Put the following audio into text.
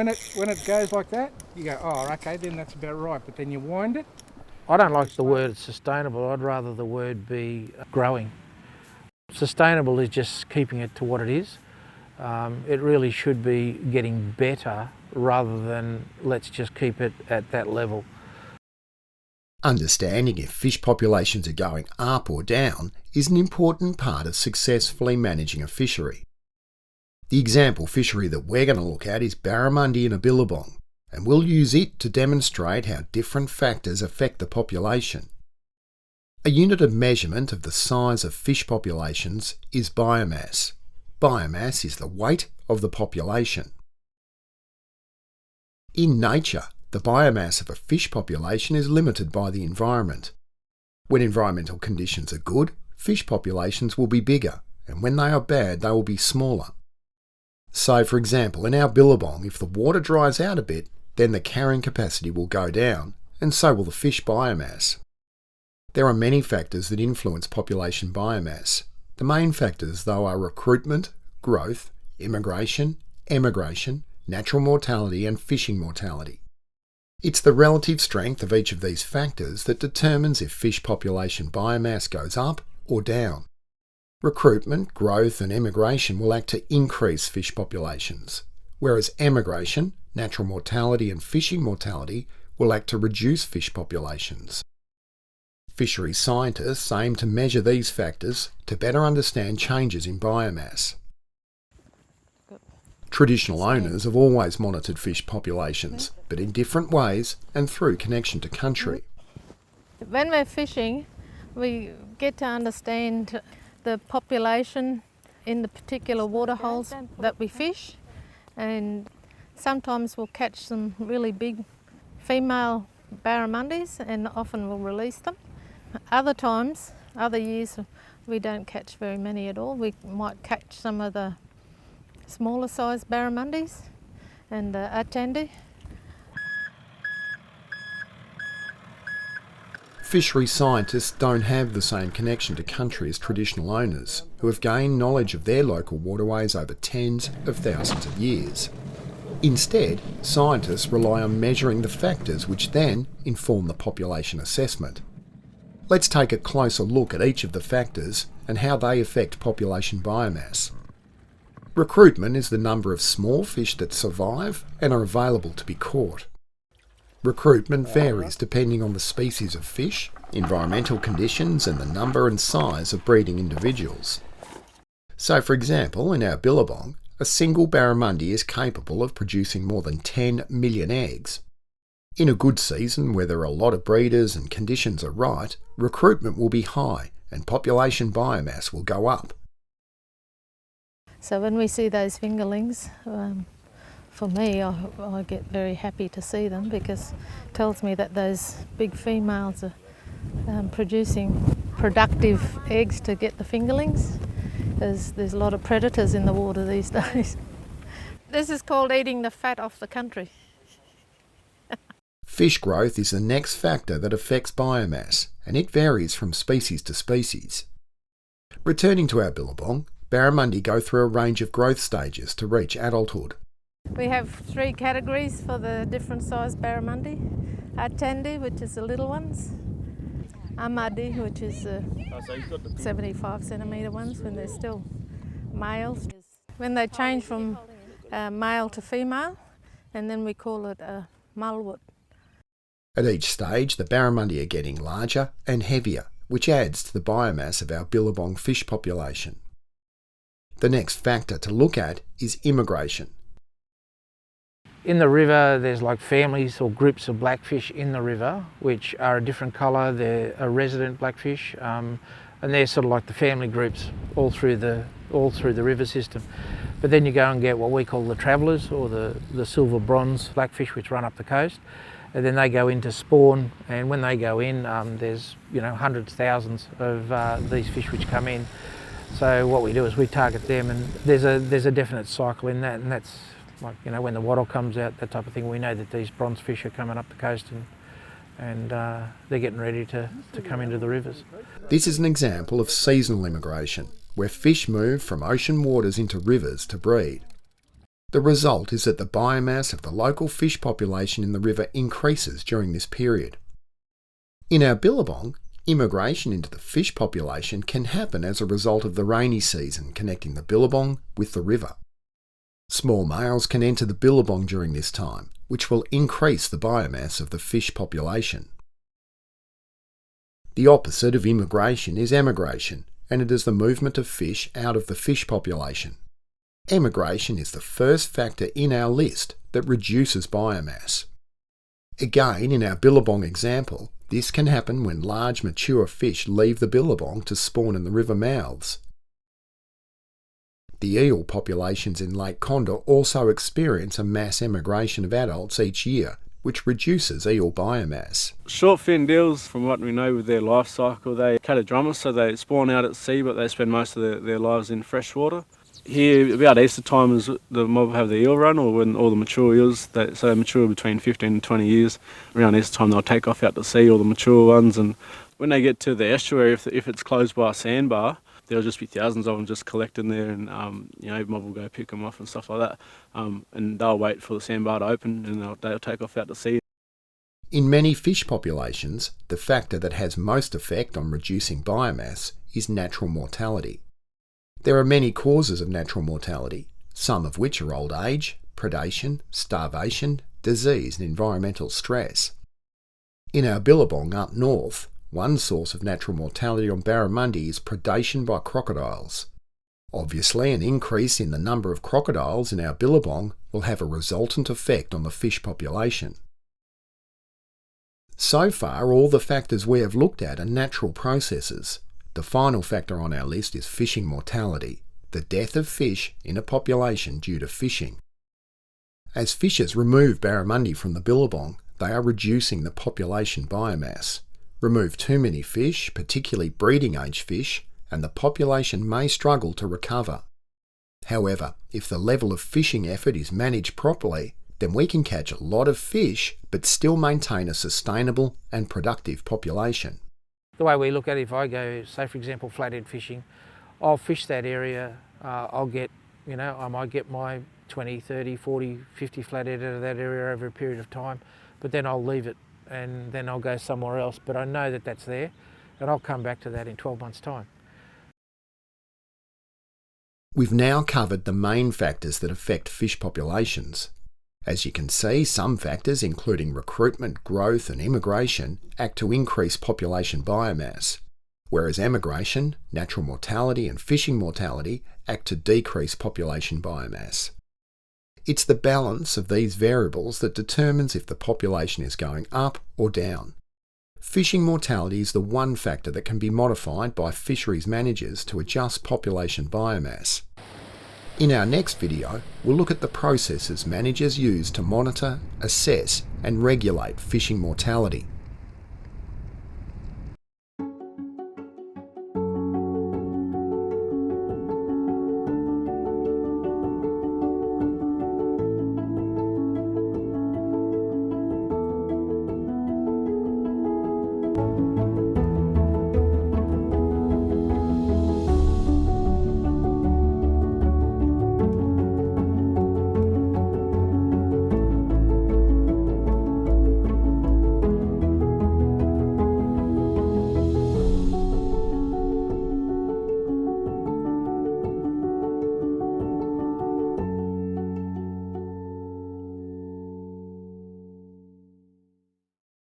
when it goes like that, you go, oh, okay, then that's about right. But then you wind it. I don't like the word sustainable. I'd rather the word be growing. Sustainable is just keeping it to what it is. It really should be getting better rather than let's just keep it at that level. Understanding if fish populations are going up or down is an important part of successfully managing a fishery. The example fishery that we're going to look at is Barramundi in a billabong, and we'll use it to demonstrate how different factors affect the population. A unit of measurement of the size of fish populations is biomass. Biomass is the weight of the population. In nature, the biomass of a fish population is limited by the environment. When environmental conditions are good, fish populations will be bigger, and when they are bad, they will be smaller. So, for example, in our billabong, if the water dries out a bit, then the carrying capacity will go down, and so will the fish biomass. There are many factors that influence population biomass. The main factors, though, are recruitment, growth, immigration, emigration, natural mortality, and fishing mortality. It's the relative strength of each of these factors that determines if fish population biomass goes up or down. Recruitment, growth and emigration will act to increase fish populations, whereas emigration, natural mortality and fishing mortality will act to reduce fish populations. Fisheries scientists aim to measure these factors to better understand changes in biomass. Traditional owners have always monitored fish populations, but in different ways and through connection to country. When we're fishing, we get to understand the population in the particular water holes that we fish, and sometimes we'll catch some really big female barramundis and often we'll release them. Other times, other years, we don't catch very many at all. We might catch some of the smaller size barramundis and attendee. Fishery scientists don't have the same connection to country as traditional owners, who have gained knowledge of their local waterways over tens of thousands of years. Instead, scientists rely on measuring the factors which then inform the population assessment. Let's take a closer look at each of the factors and how they affect population biomass. Recruitment is the number of small fish that survive and are available to be caught. Recruitment varies depending on the species of fish, environmental conditions and the number and size of breeding individuals. So for example, in our billabong, a single barramundi is capable of producing more than 10 million eggs. In a good season where there are a lot of breeders and conditions are right, recruitment will be high and population biomass will go up. So when we see those fingerlings, for me, I get very happy to see them because it tells me that those big females are producing productive eggs to get the fingerlings. There's a lot of predators in the water these days. This is called eating the fat off the country. Fish growth is the next factor that affects biomass, and it varies from species to species. Returning to our billabong, barramundi go through a range of growth stages to reach adulthood. We have 3 categories for the different size barramundi. Attendee, which is the little ones. Amadi, which is 75 centimetre ones when they're still males. When they change from male to female, and then we call it a mulwood. At each stage, the barramundi are getting larger and heavier, which adds to the biomass of our billabong fish population. The next factor to look at is immigration. In the river, there's like families or groups of blackfish in the river, which are a different colour. They're a resident blackfish, and they're sort of like the family groups all through the river system. But then you go and get what we call the travellers, or the silver bronze blackfish, which run up the coast, and then they go into spawn. And when they go in, there's hundreds, thousands of these fish which come in. So what we do is we target them, and there's a definite cycle in that, and that's like, when the wattle comes out, that type of thing, we know that these bronze fish are coming up the coast and they're getting ready to come into the rivers. This is an example of seasonal immigration, where fish move from ocean waters into rivers to breed. The result is that the biomass of the local fish population in the river increases during this period. In our billabong, immigration into the fish population can happen as a result of the rainy season connecting the billabong with the river. Small males can enter the billabong during this time, which will increase the biomass of the fish population. The opposite of immigration is emigration, and it is the movement of fish out of the fish population. Emigration is the first factor in our list that reduces biomass. Again, in our billabong example, this can happen when large mature fish leave the billabong to spawn in the river mouths. The eel populations in Lake Condor also experience a mass emigration of adults each year, which reduces eel biomass. Short-finned eels, from what we know with their life cycle, they catadromous, so they spawn out at sea, but they spend most of their lives in fresh water. Here, about Easter time, is the mob have the eel run, or when all the mature eels, so they mature between 15 and 20 years. Around Easter time, they'll take off out to sea, all the mature ones, and when they get to the estuary, if it's closed by a sandbar, there'll just be thousands of them just collecting there, and mob will go pick them off and stuff like that, and they'll wait for the sandbar to open, and they'll take off out to sea. In many fish populations, the factor that has most effect on reducing biomass is natural mortality. There are many causes of natural mortality, some of which are old age, predation, starvation, disease and environmental stress. In our billabong up north, one source of natural mortality on Barramundi is predation by crocodiles. Obviously, an increase in the number of crocodiles in our billabong will have a resultant effect on the fish population. So far, all the factors we have looked at are natural processes. The final factor on our list is fishing mortality, the death of fish in a population due to fishing. As fishers remove barramundi from the billabong, they are reducing the population biomass. Remove too many fish, particularly breeding age fish, and the population may struggle to recover. However, if the level of fishing effort is managed properly, then we can catch a lot of fish but still maintain a sustainable and productive population. The way we look at it, if I go, say for example, flathead fishing, I'll fish that area, I might get my 20, 30, 40, 50 flathead out of that area over a period of time, but then I'll leave it and then I'll go somewhere else. But I know that that's there and I'll come back to that in 12 months' time. We've now covered the main factors that affect fish populations. As you can see, some factors, including recruitment, growth and immigration, act to increase population biomass, whereas emigration, natural mortality and fishing mortality act to decrease population biomass. It's the balance of these variables that determines if the population is going up or down. Fishing mortality is the one factor that can be modified by fisheries managers to adjust population biomass. In our next video, we'll look at the processes managers use to monitor, assess and regulate fishing mortality.